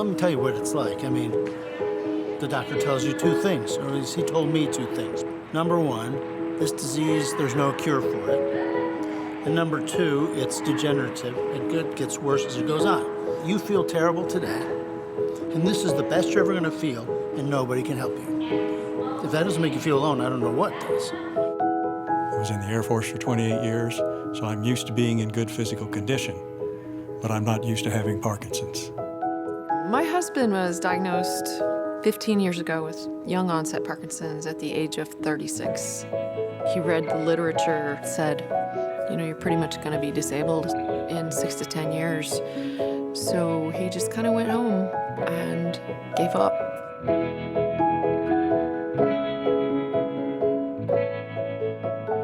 let me tell you what it's like. I mean, the doctor tells you two things, or at least he told me two things. Number one, this disease, there's no cure for it. And number two, it's degenerative. It gets worse as it goes on. You feel terrible today, and this is the best you're ever gonna feel, and nobody can help you. If that doesn't make you feel alone, I don't know what does. I was in the Air Force for 28 years, so I'm used to being in good physical condition, but I'm not used to having Parkinson's. My husband was diagnosed 15 years ago with young onset Parkinson's at the age of 36. He read the literature, said, you know, you're pretty much going to be disabled in 6 to 10 years. So he just kind of went home and gave up.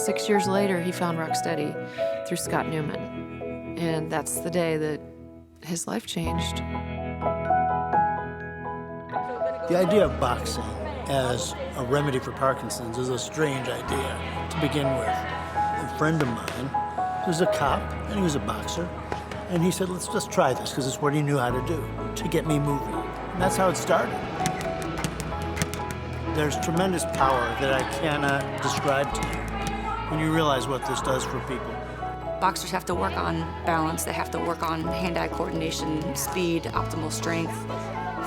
Six years later, he found Rocksteady through Scott Newman. And that's the day that his life changed. The idea of boxing as a remedy for Parkinson's is a strange idea to begin with. A friend of mine was a cop, and he was a boxer, and he said, let's just try this, because it's what he knew how to do, to get me moving. And that's how it started. There's tremendous power that I cannot describe to you when you realize what this does for people. Boxers have to work on balance, they have to work on hand-eye coordination, speed, optimal strength,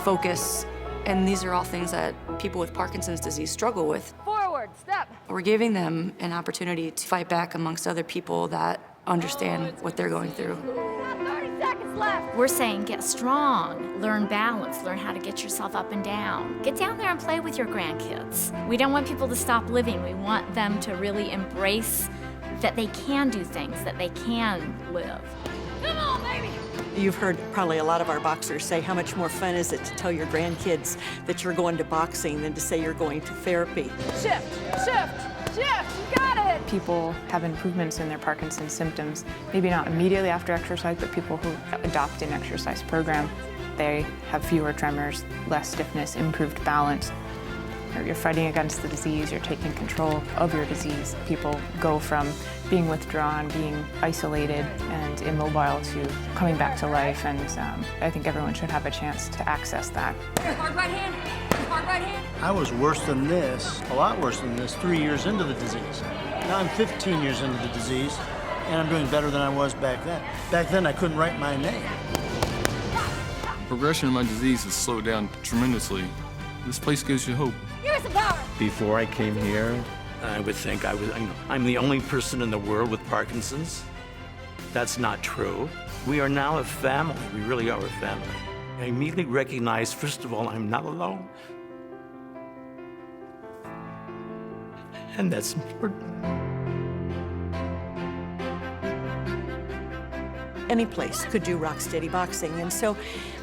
focus, and these are all things that people with Parkinson's disease struggle with. Forward, step. We're giving them an opportunity to fight back amongst other people that understand what they're going through. 30 seconds left. We're saying get strong, learn balance, learn how to get yourself up and down. Get down there and play with your grandkids. We don't want people to stop living. We want them to really embrace that they can do things, that they can live. Come on, baby. You've heard probably a lot of our boxers say how much more fun is it to tell your grandkids that you're going to boxing than to say you're going to therapy. Shift, shift, shift. You got it. People have improvements in their Parkinson's symptoms, maybe not immediately after exercise, but people who adopt an exercise program, they have fewer tremors, less stiffness, improved balance. You're fighting against the disease, you're taking control of your disease. People go from being withdrawn, being isolated and immobile to coming back to life, and I think everyone should have a chance to access that. Hard right hand. Hard right hand. I was worse than this, a lot worse than this, 3 years into the disease. Now I'm 15 years into the disease, and I'm doing better than I was back then. Back then, I couldn't write my name. Progression of my disease has slowed down tremendously. This place gives you hope. Give us some power. Before I came here, I would think I'm the only person in the world with Parkinson's. That's not true. We are now a family. We really are a family. I immediately recognized, first of all, I'm not alone. And that's important. Any place could do Rocksteady boxing, and so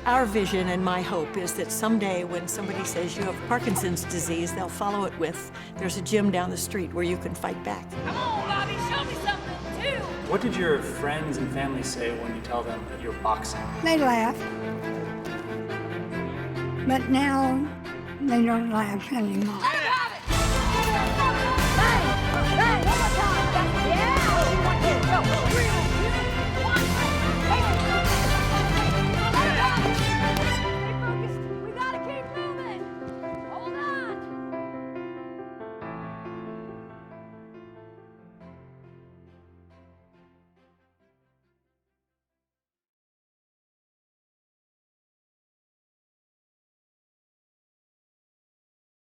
our vision and my hope is that someday when somebody says you have Parkinson's disease, they'll follow it with, there's a gym down the street where you can fight back. Come on, Bobby. Show me something, too. What did your friends and family say when you tell them that you're boxing? They laugh. But now, they don't laugh anymore.